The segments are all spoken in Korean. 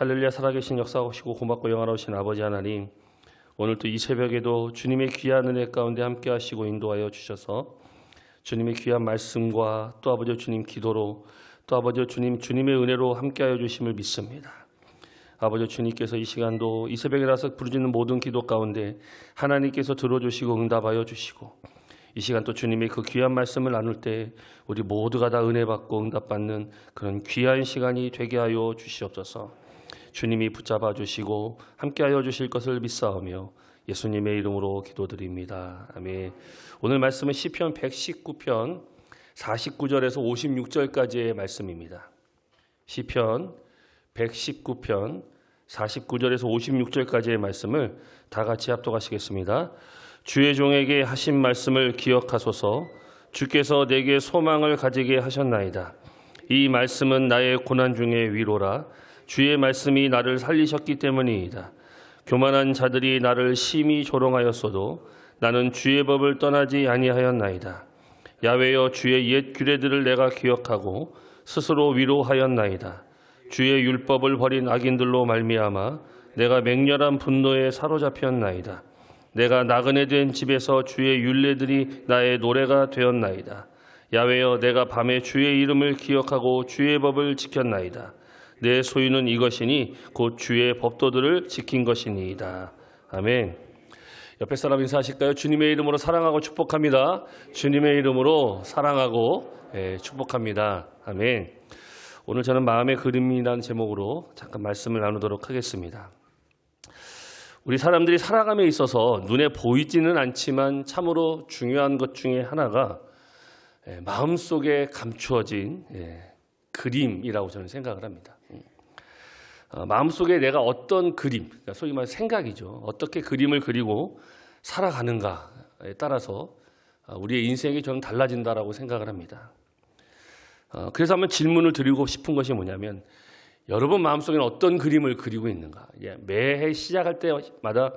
할렐루야, 살아계신 역사하시고 고맙고 영화로우신 아버지 하나님, 오늘 또 이 새벽에도 주님의 귀한 은혜 가운데 함께 하시고 인도하여 주셔서 주님의 귀한 말씀과 또 아버지 주님 기도로 또 아버지 주님의 은혜로 함께하여 주심을 믿습니다. 아버지 주님께서 이 시간도 이 새벽이라서 부르짖는 모든 기도 가운데 하나님께서 들어주시고 응답하여 주시고, 이 시간 또 주님의 그 귀한 말씀을 나눌 때 우리 모두가 다 은혜 받고 응답받는 그런 귀한 시간이 되게 하여 주시옵소서. 주님이 붙잡아 주시고 함께하여 주실 것을 믿사오며 예수님의 이름으로 기도드립니다. 아멘. 오늘 말씀은 시편 119편 49절에서 56절까지의 말씀입니다. 시편 119편 49절에서 56절까지의 말씀을 다 같이 합독하시겠습니다. 주의 종에게 하신 말씀을 기억하소서. 주께서 내게 소망을 가지게 하셨나이다. 이 말씀은 나의 고난 중에 위로라. 주의 말씀이 나를 살리셨기 때문이다. 교만한 자들이 나를 심히 조롱하였어도 나는 주의 법을 떠나지 아니하였나이다. 야훼여, 주의 옛 규례들을 내가 기억하고 스스로 위로하였나이다. 주의 율법을 버린 악인들로 말미암아 내가 맹렬한 분노에 사로잡혔나이다. 내가 나그네 된 집에서 주의 율례들이 나의 노래가 되었나이다. 야훼여, 내가 밤에 주의 이름을 기억하고 주의 법을 지켰나이다. 내 소유는 이것이니 곧 주의 법도들을 지킨 것이니이다. 아멘. 옆에 사람 인사하실까요? 주님의 이름으로 사랑하고 축복합니다. 주님의 이름으로 사랑하고 축복합니다. 아멘. 오늘 저는 마음의 그림이라는 제목으로 잠깐 말씀을 나누도록 하겠습니다. 우리 사람들이 살아감에 있어서 눈에 보이지는 않지만 참으로 중요한 것 중에 하나가 마음속에 감추어진 그림이라고 저는 생각을 합니다. 마음속에 내가 어떤 그림, 소위 말해 생각이죠. 어떻게 그림을 그리고 살아가는가에 따라서 우리의 인생이 저는 달라진다라고 생각을 합니다. 그래서 한번 질문을 드리고 싶은 것이 뭐냐면, 여러분 마음속에는 어떤 그림을 그리고 있는가? 매해 시작할 때마다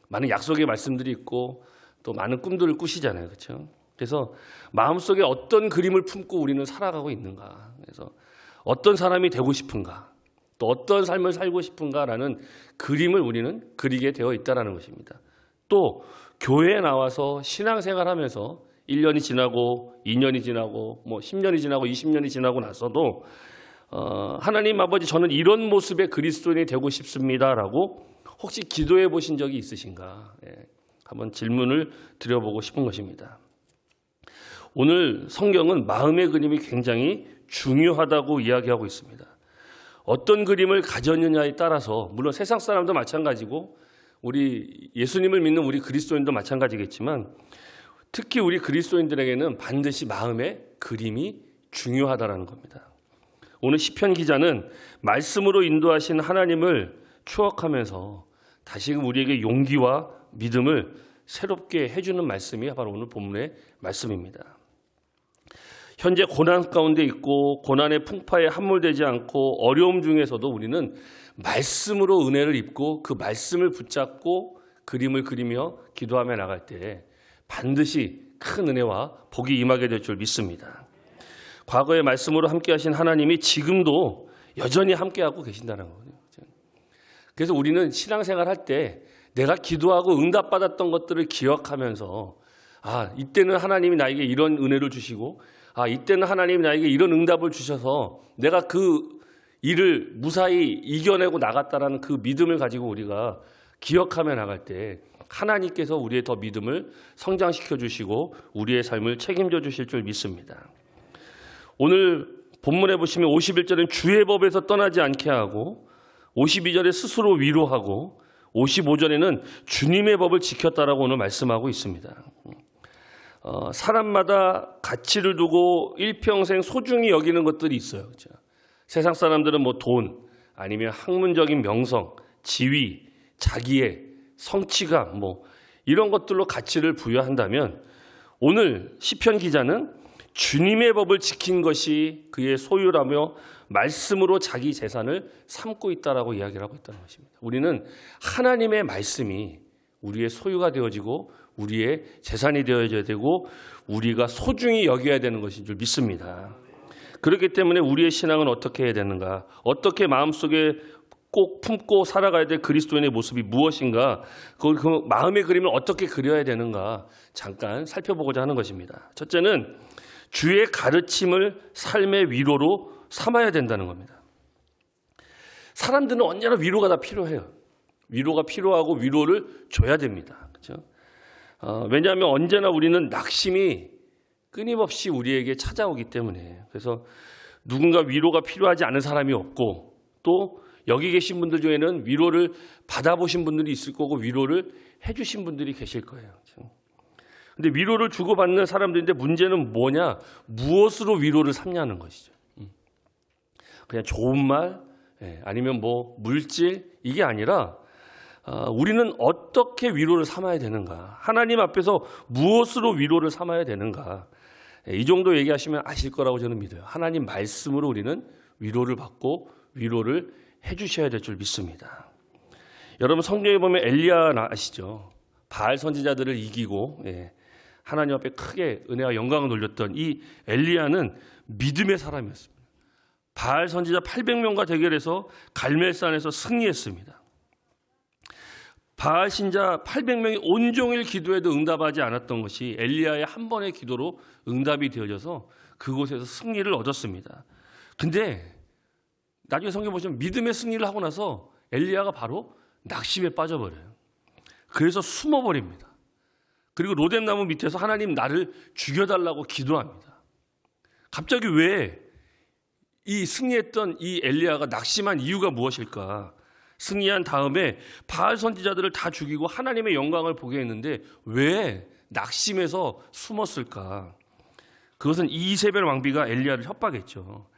많은 약속의 말씀들이 있고 또 많은 꿈들을 꾸시잖아요. 그렇죠? 그래서 마음속에 어떤 그림을 품고 우리는 살아가고 있는가? 그래서 어떤 사람이 되고 싶은가? 또 어떤 삶을 살고 싶은가라는 그림을 우리는 그리게 되어 있다는 것입니다. 또 교회에 나와서 신앙생활하면서 1년이 지나고 2년이 지나고 10년이 지나고 20년이 지나고 나서도 하나님 아버지, 저는 이런 모습의 그리스도인이 되고 싶습니다라고 혹시 기도해 보신 적이 있으신가? 한번 질문을 드려보고 싶은 것입니다. 오늘 성경은 마음의 그림이 굉장히 중요하다고 이야기하고 있습니다. 어떤 그림을 가졌느냐에 따라서, 물론 세상 사람도 마찬가지고 우리 예수님을 믿는 우리 그리스도인도 마찬가지겠지만 특히 우리 그리스도인들에게는 반드시 마음의 그림이 중요하다는 겁니다. 오늘 시편 기자는 말씀으로 인도하신 하나님을 추억하면서 다시금 우리에게 용기와 믿음을 새롭게 해주는 말씀이 바로 오늘 본문의 말씀입니다. 현재 고난 가운데 있고 고난의 풍파에 함몰되지 않고 어려움 중에서도 우리는 말씀으로 은혜를 입고 그 말씀을 붙잡고 그림을 그리며 기도하며 나갈 때 반드시 큰 은혜와 복이 임하게 될 줄 믿습니다. 과거의 말씀으로 함께 하신 하나님이 지금도 여전히 함께하고 계신다는 거예요. 그래서 우리는 신앙생활 할 때 내가 기도하고 응답받았던 것들을 기억하면서, 이때는 하나님이 나에게 이런 은혜를 주시고, 이때는 하나님이 나에게 이런 응답을 주셔서 내가 그 일을 무사히 이겨내고 나갔다라는 그 믿음을 가지고 우리가 기억하며 나갈 때 하나님께서 우리의 더 믿음을 성장시켜 주시고 우리의 삶을 책임져 주실 줄 믿습니다. 오늘 본문에 보시면 51절은 주의 법에서 떠나지 않게 하고, 52절에 스스로 위로하고, 55절에는 주님의 법을 지켰다라고 오늘 말씀하고 있습니다. 사람마다 가치를 두고 일평생 소중히 여기는 것들이 있어요. 그렇죠? 세상 사람들은 돈, 아니면 학문적인 명성, 지위, 자기의 성취감, 이런 것들로 가치를 부여한다면, 오늘 시편 기자는 주님의 법을 지킨 것이 그의 소유라며 말씀으로 자기 재산을 삼고 있다라고 이야기를 하고 있다는 것입니다. 우리는 하나님의 말씀이 우리의 소유가 되어지고 우리의 재산이 되어져야 되고 우리가 소중히 여겨야 되는 것인 줄 믿습니다. 그렇기 때문에 우리의 신앙은 어떻게 해야 되는가? 어떻게 마음속에 꼭 품고 살아가야 될 그리스도인의 모습이 무엇인가, 그 마음의 그림을 어떻게 그려야 되는가 잠깐 살펴보고자 하는 것입니다. 첫째는 주의 가르침을 삶의 위로로 삼아야 된다는 겁니다. 사람들은 언제나 위로가 다 필요해요. 위로가 필요하고 위로를 줘야 됩니다. 그렇죠? 왜냐하면 언제나 우리는 낙심이 끊임없이 우리에게 찾아오기 때문에. 그래서 누군가 위로가 필요하지 않은 사람이 없고, 또 여기 계신 분들 중에는 위로를 받아보신 분들이 있을 거고 위로를 해주신 분들이 계실 거예요. 근데 위로를 주고받는 사람들인데 문제는 뭐냐? 무엇으로 위로를 삼냐는 것이죠. 그냥 좋은 말, 아니면 뭐 물질, 이게 아니라 우리는 어떻게 위로를 삼아야 되는가? 하나님 앞에서 무엇으로 위로를 삼아야 되는가? 이 정도 얘기하시면 아실 거라고 저는 믿어요. 하나님 말씀으로 우리는 위로를 받고 위로를 해주셔야 될 줄 믿습니다. 여러분 성경에 보면 엘리야 아시죠? 바알 선지자들을 이기고 하나님 앞에 크게 은혜와 영광을 돌렸던 이 엘리야는 믿음의 사람이었습니다. 바알 선지자 800명과 대결해서 갈멜산에서 승리했습니다. 바알 신자 800명이 온종일 기도해도 응답하지 않았던 것이 엘리야의 한 번의 기도로 응답이 되어져서 그곳에서 승리를 얻었습니다. 근데 나중에 성경 보시면 믿음의 승리를 하고 나서 엘리야가 바로 낙심에 빠져버려요. 그래서 숨어버립니다. 그리고 로뎀나무 밑에서 하나님 나를 죽여달라고 기도합니다. 갑자기 왜 이 승리했던 이 엘리야가 낙심한 이유가 무엇일까? 승리한 다음에 바알 선지자들을 다 죽이고 하나님의 영광을 보게 했는데 왜 낙심해서 숨었을까? 그것은 이세벨 왕비가 엘리야를 협박했죠.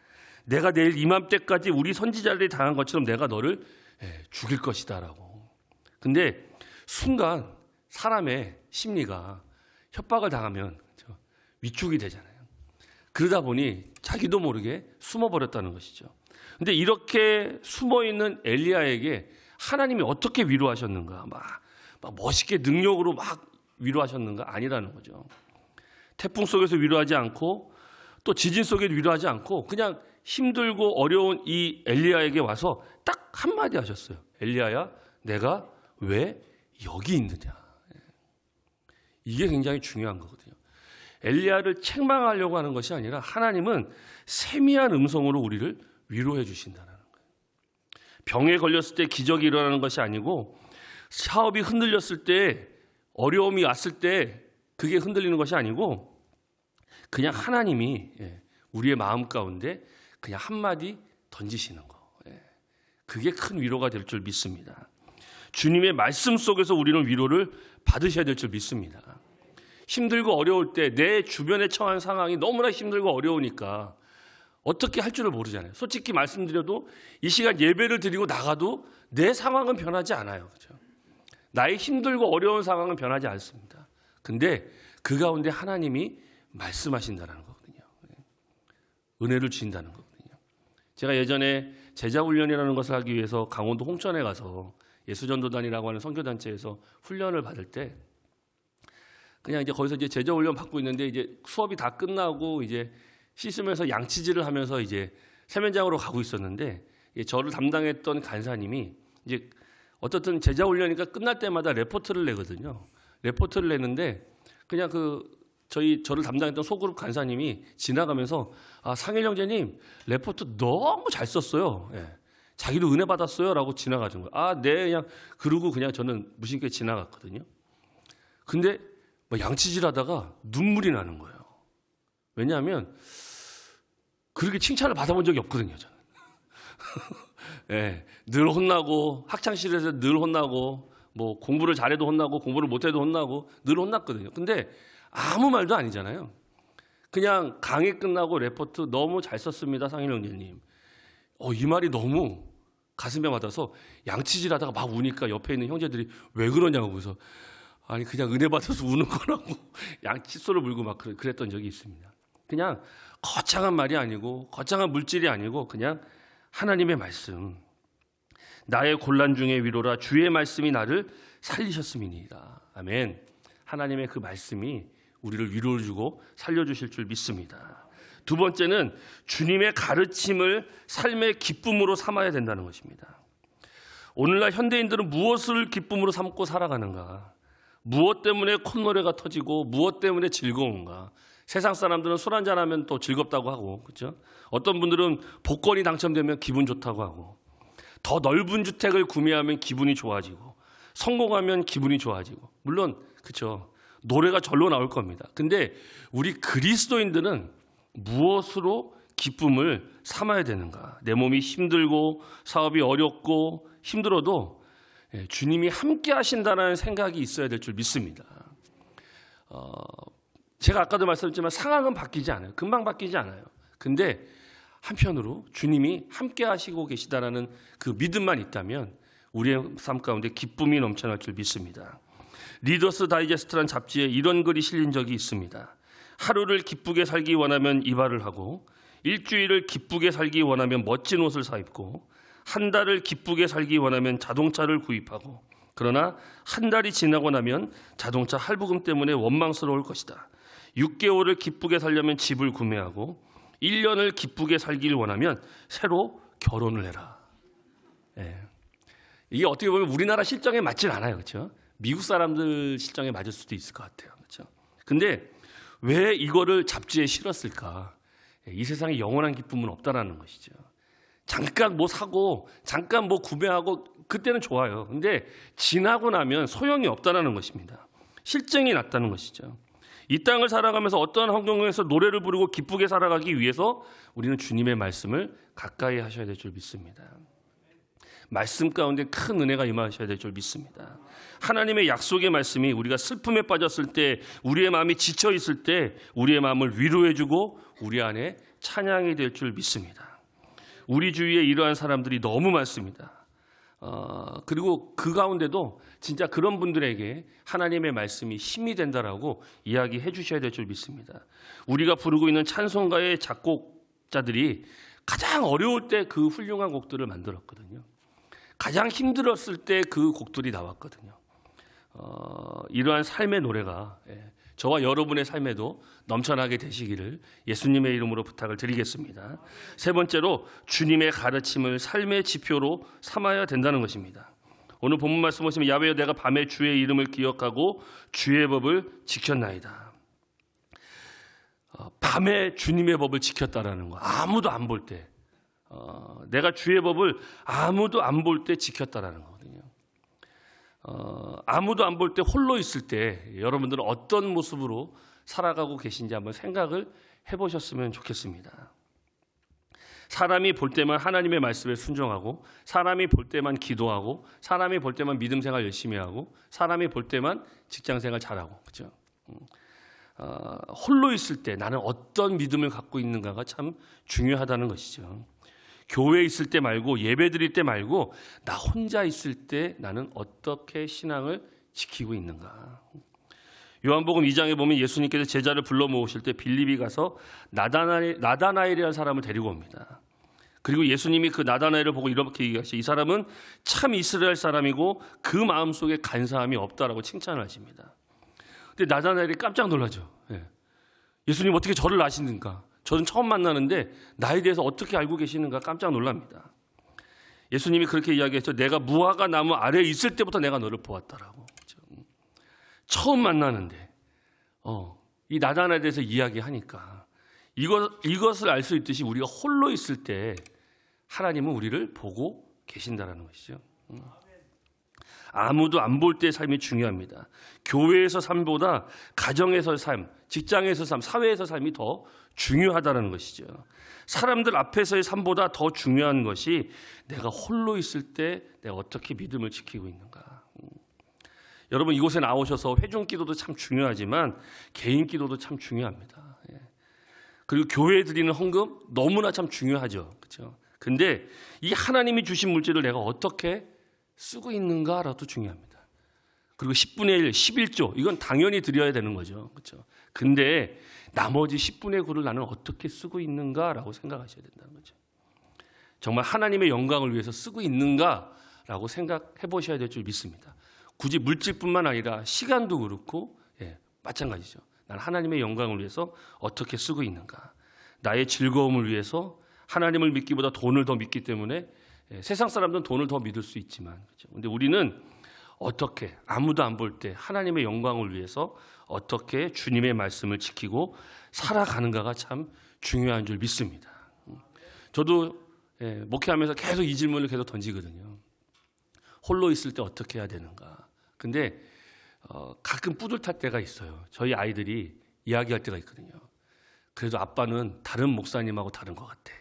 내가 내일 이맘때까지 우리 선지자들이 당한 것처럼 내가 너를 죽일 것이다 라고. 근데 순간 사람의 심리가 협박을 당하면 위축이 되잖아요. 그러다 보니 자기도 모르게 숨어버렸다는 것이죠. 근데 이렇게 숨어있는 엘리야에게 하나님이 어떻게 위로하셨는가? 막 멋있게 능력으로 막 위로하셨는가? 아니라는 거죠. 태풍 속에서 위로하지 않고 또 지진 속에 위로하지 않고 그냥 힘들고 어려운 이 엘리야에게 와서 딱 한마디 하셨어요. 엘리야야, 내가 왜 여기 있느냐? 이게 굉장히 중요한 거거든요. 엘리야를 책망하려고 하는 것이 아니라 하나님은 세미한 음성으로 우리를 위로해 주신다는 거예요. 병에 걸렸을 때 기적이 일어나는 것이 아니고 사업이 흔들렸을 때, 어려움이 왔을 때 그게 흔들리는 것이 아니고 그냥 하나님이 우리의 마음 가운데 그냥 한마디 던지시는 거. 그게 큰 위로가 될 줄 믿습니다. 주님의 말씀 속에서 우리는 위로를 받으셔야 될 줄 믿습니다. 힘들고 어려울 때 내 주변에 처한 상황이 너무나 힘들고 어려우니까 어떻게 할 줄을 모르잖아요. 솔직히 말씀드려도 이 시간 예배를 드리고 나가도 내 상황은 변하지 않아요. 그렇죠? 나의 힘들고 어려운 상황은 변하지 않습니다. 근데 그 가운데 하나님이 말씀하신다는 거거든요. 은혜를 주신다는 거거든요. 제가 예전에 제자훈련이라는 것을 하기 위해서 강원도 홍천에 가서 예수전도단이라고 하는 선교단체에서 훈련을 받을 때 그냥 이제 거기서 이제 제자훈련 받고 있는데 이제 수업이 다 끝나고 이제 씻으면서 양치질을 하면서 이제 세면장으로 가고 있었는데 저를 담당했던 간사님이 이제 어떻든 제자훈련이니까 끝날 때마다 레포트를 내거든요. 레포트를 내는데 그냥 저를 담당했던 소그룹 간사님이 지나가면서 상일 형제님 레포트 너무 잘 썼어요. 자기도 은혜 받았어요 라고 지나가는 거예요. 네, 그냥 그러고 그냥 저는 무심하게 지나갔거든요. 근데 양치질 하다가 눈물이 나는 거예요. 왜냐하면 그렇게 칭찬을 받아본 적이 없거든요, 저는. 늘 혼나고 학창시절에서 늘 혼나고 뭐 공부를 잘해도 혼나고 공부를 못해도 혼나고 늘 혼났거든요. 근데 아무 말도 아니잖아요. 그냥 강의 끝나고 레포트 너무 잘 썼습니다, 상일 형제님. 이 말이 너무 가슴에 와닿아서 양치질 하다가 막 우니까 옆에 있는 형제들이 왜 그러냐고. 그래서 아니 그냥 은혜 받아서 우는 거라고 칫솔을 물고 막 그랬던 적이 있습니다. 그냥 거창한 말이 아니고 거창한 물질이 아니고 그냥 하나님의 말씀. 나의 곤란 중에 위로라 주의 말씀이 나를 살리셨음이니이다. 아멘. 하나님의 그 말씀이 우리를 위로를 주고 살려주실 줄 믿습니다. 두 번째는 주님의 가르침을 삶의 기쁨으로 삼아야 된다는 것입니다. 오늘날 현대인들은 무엇을 기쁨으로 삼고 살아가는가? 무엇 때문에 콧노래가 터지고 무엇 때문에 즐거운가? 세상 사람들은 술 한잔하면 또 즐겁다고 하고, 그렇죠? 어떤 분들은 복권이 당첨되면 기분 좋다고 하고, 더 넓은 주택을 구매하면 기분이 좋아지고, 성공하면 기분이 좋아지고, 물론 그렇죠. 노래가 절로 나올 겁니다. 근데 우리 그리스도인들은 무엇으로 기쁨을 삼아야 되는가? 내 몸이 힘들고 사업이 어렵고 힘들어도 주님이 함께 하신다는 생각이 있어야 될 줄 믿습니다. 제가 아까도 말씀드렸지만 상황은 바뀌지 않아요. 금방 바뀌지 않아요. 근데 한편으로 주님이 함께 하시고 계시다라는 그 믿음만 있다면 우리의 삶 가운데 기쁨이 넘쳐날 줄 믿습니다. 리더스 다이제스트란 잡지에 이런 글이 실린 적이 있습니다. 하루를 기쁘게 살기 원하면 이발을 하고, 일주일을 기쁘게 살기 원하면 멋진 옷을 사 입고, 한 달을 기쁘게 살기 원하면 자동차를 구입하고, 그러나 한 달이 지나고 나면 자동차 할부금 때문에 원망스러울 것이다. 6개월을 기쁘게 살려면 집을 구매하고, 1년을 기쁘게 살기를 원하면 새로 결혼을 해라. 이게 어떻게 보면 우리나라 실정에 맞진 않아요. 그렇죠? 미국 사람들 실정에 맞을 수도 있을 것 같아요. 그렇죠? 근데 왜 이거를 잡지에 실었을까? 이 세상에 영원한 기쁨은 없다라는 것이죠. 잠깐 뭐 사고, 잠깐 뭐 구매하고, 그때는 좋아요. 근데 지나고 나면 소용이 없다라는 것입니다. 실증이 났다는 것이죠. 이 땅을 살아가면서 어떠한 환경에서 노래를 부르고 기쁘게 살아가기 위해서 우리는 주님의 말씀을 가까이 하셔야 될 줄 믿습니다. 말씀 가운데 큰 은혜가 임하셔야 될 줄 믿습니다. 하나님의 약속의 말씀이 우리가 슬픔에 빠졌을 때, 우리의 마음이 지쳐 있을 때 우리의 마음을 위로해주고 우리 안에 찬양이 될 줄 믿습니다. 우리 주위에 이러한 사람들이 너무 많습니다. 그리고 그 가운데도 진짜 그런 분들에게 하나님의 말씀이 힘이 된다라고 이야기해 주셔야 될 줄 믿습니다. 우리가 부르고 있는 찬송가의 작곡자들이 가장 어려울 때 그 훌륭한 곡들을 만들었거든요. 가장 힘들었을 때 그 곡들이 나왔거든요. 이러한 삶의 노래가 저와 여러분의 삶에도 넘쳐나게 되시기를 예수님의 이름으로 부탁을 드리겠습니다. 세 번째로 주님의 가르침을 삶의 지표로 삼아야 된다는 것입니다. 오늘 본문 말씀 보시면 야훼여 내가 밤에 주의 이름을 기억하고 주의 법을 지켰나이다. 밤에 주님의 법을 지켰다라는 거. 아무도 안 볼 때. 내가 주의 법을 아무도 안 볼 때 지켰다라는 거거든요. 아무도 안 볼 때 홀로 있을 때 여러분들은 어떤 모습으로 살아가고 계신지 한번 생각을 해보셨으면 좋겠습니다. 사람이 볼 때만 하나님의 말씀에 순종하고, 사람이 볼 때만 기도하고, 사람이 볼 때만 믿음 생활 열심히 하고, 사람이 볼 때만 직장 생활 잘하고, 그렇죠? 홀로 있을 때 나는 어떤 믿음을 갖고 있는가가 참 중요하다는 것이죠. 교회에 있을 때 말고, 예배 드릴 때 말고, 나 혼자 있을 때 나는 어떻게 신앙을 지키고 있는가. 요한복음 2장에 보면 예수님께서 제자를 불러 모으실 때 빌립이 가서 나다나엘이라는 사람을 데리고 옵니다. 그리고 예수님이 그 나다나엘을 보고 이렇게 얘기하시죠. 이 사람은 참 이스라엘 사람이고 그 마음속에 간사함이 없다라고 칭찬을 하십니다. 근데 나다나엘이 깜짝 놀라죠. 예수님 어떻게 저를 아시는가? 저는 처음 만나는데 나에 대해서 어떻게 알고 계시는가 깜짝 놀랍니다. 예수님이 그렇게 이야기했죠. 내가 무화과 나무 아래에 있을 때부터 내가 너를 보았다라고. 처음 만나는데 이 나다나엘에 대해서 이야기하니까 이것을 알 수 있듯이 우리가 홀로 있을 때 하나님은 우리를 보고 계신다라는 것이죠. 아무도 안 볼 때의 삶이 중요합니다. 교회에서 삶보다 가정에서 삶, 직장에서 삶, 사회에서 삶이 더 중요하다는 것이죠. 사람들 앞에서의 삶보다 더 중요한 것이 내가 홀로 있을 때 내가 어떻게 믿음을 지키고 있는가. 여러분 이곳에 나오셔서 회중 기도도 참 중요하지만 개인 기도도 참 중요합니다. 그리고 교회에 드리는 헌금 너무나 참 중요하죠. 그렇죠? 근데 이 하나님이 주신 물질을 내가 어떻게 쓰고 있는가라도 중요합니다. 그리고 10분의 1, 11조 이건 당연히 드려야 되는 거죠. 그렇죠? 근데 나머지 10분의 9를 나는 어떻게 쓰고 있는가라고 생각하셔야 된다는 거죠. 정말 하나님의 영광을 위해서 쓰고 있는가라고 생각해 보셔야 될 줄 믿습니다. 굳이 물질뿐만 아니라 시간도 그렇고 마찬가지죠. 난 하나님의 영광을 위해서 어떻게 쓰고 있는가. 나의 즐거움을 위해서 하나님을 믿기보다 돈을 더 믿기 때문에 세상 사람들은 돈을 더 믿을 수 있지만, 그렇죠? 근데 우리는 어떻게 아무도 안 볼 때 하나님의 영광을 위해서 어떻게 주님의 말씀을 지키고 살아가는가가 참 중요한 줄 믿습니다. 저도 목회하면서 계속 이 질문을 계속 던지거든요. 홀로 있을 때 어떻게 해야 되는가. 근데 가끔 뿌듯할 때가 있어요. 저희 아이들이 이야기할 때가 있거든요. 그래도 아빠는 다른 목사님하고 다른 것 같아.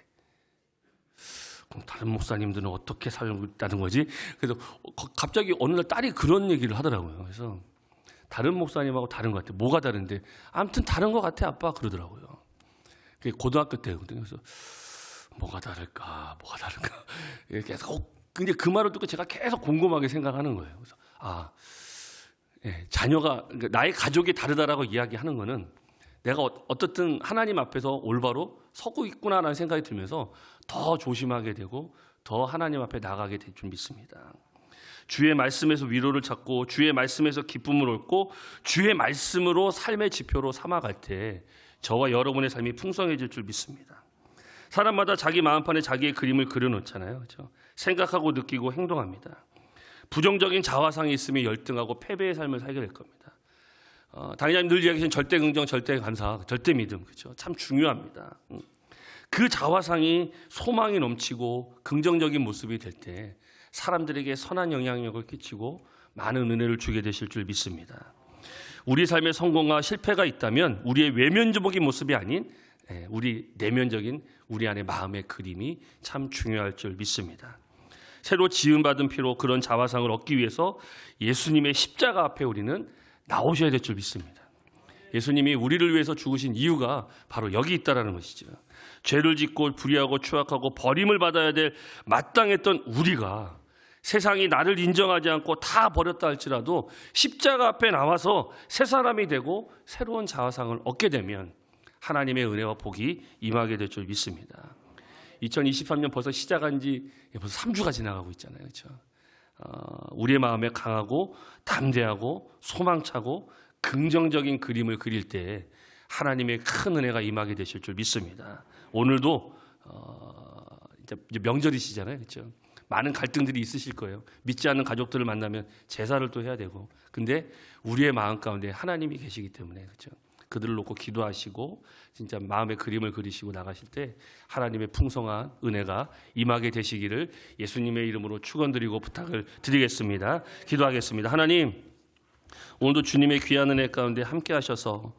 그럼 다른 목사님들은 어떻게 살고 있다는 거지? 그래서 갑자기 어느 날 딸이 그런 얘기를 하더라고요. 그래서 다른 목사님하고 다른 것 같아. 뭐가 다른데? 아무튼 다른 것 같아, 아빠. 그러더라고요. 그게 고등학교 때거든요. 그래서 뭐가 다를까? 계속. 근데 그 말을 듣고 제가 계속 궁금하게 생각하는 거예요. 그래서 자녀가, 그러니까 나의 가족이 다르다라고 이야기하는 거는 내가 어떻든 하나님 앞에서 올바로 서고 있구나라는 생각이 들면서 더 조심하게 되고 더 하나님 앞에 나가게 될 줄 믿습니다. 주의 말씀에서 위로를 찾고 주의 말씀에서 기쁨을 얻고 주의 말씀으로 삶의 지표로 삼아갈 때 저와 여러분의 삶이 풍성해질 줄 믿습니다. 사람마다 자기 마음판에 자기의 그림을 그려놓잖아요. 그렇죠? 생각하고 느끼고 행동합니다. 부정적인 자화상이 있으면 열등하고 패배의 삶을 살게 될 겁니다. 당연히 늘 이야기하신 절대 긍정, 절대 감사, 절대 믿음, 그렇죠? 참 중요합니다. 그 자화상이 소망이 넘치고 긍정적인 모습이 될 때 사람들에게 선한 영향력을 끼치고 많은 은혜를 주게 되실 줄 믿습니다. 우리 삶의 성공과 실패가 있다면 우리의 외면적인 모습이 아닌 우리 내면적인 우리 안의 마음의 그림이 참 중요할 줄 믿습니다. 새로 지음받은 피로 그런 자화상을 얻기 위해서 예수님의 십자가 앞에 우리는 나오셔야 될 줄 믿습니다. 예수님이 우리를 위해서 죽으신 이유가 바로 여기 있다는 것이죠. 죄를 짓고 불의하고 추악하고 버림을 받아야 될 마땅했던 우리가 세상이 나를 인정하지 않고 다 버렸다 할지라도 십자가 앞에 나와서 새 사람이 되고 새로운 자화상을 얻게 되면 하나님의 은혜와 복이 임하게 될 줄 믿습니다. 2023년 벌써 시작한 지 벌써 3주가 지나가고 있잖아요. 그렇죠? 우리의 마음에 강하고 담대하고 소망차고 긍정적인 그림을 그릴 때 하나님의 큰 은혜가 임하게 되실 줄 믿습니다. 오늘도 이제 명절이시잖아요. 그렇죠? 많은 갈등들이 있으실 거예요. 믿지 않는 가족들을 만나면 제사를 또 해야 되고. 근데 우리의 마음 가운데 하나님이 계시기 때문에 그렇죠? 그들을 놓고 기도하시고 진짜 마음의 그림을 그리시고 나가실 때 하나님의 풍성한 은혜가 임하게 되시기를 예수님의 이름으로 축원드리고 부탁을 드리겠습니다. 기도하겠습니다. 하나님, 오늘도 주님의 귀한 은혜 가운데 함께 하셔서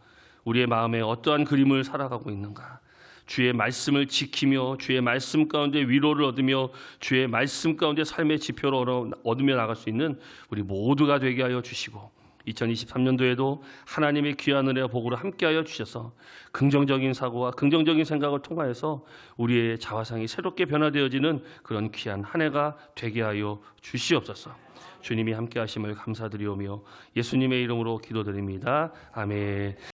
우리의 마음에 어떠한 그림을 살아가고 있는가, 주의 말씀을 지키며 주의 말씀 가운데 위로를 얻으며 주의 말씀 가운데 삶의 지표를 얻으며 나갈 수 있는 우리 모두가 되게 하여 주시고 2023년도에도 하나님의 귀한 은혜와 복으로 함께하여 주셔서 긍정적인 사고와 긍정적인 생각을 통하여서 우리의 자화상이 새롭게 변화되어지는 그런 귀한 한 해가 되게 하여 주시옵소서. 주님이 함께하심을 감사드리오며 예수님의 이름으로 기도드립니다. 아멘.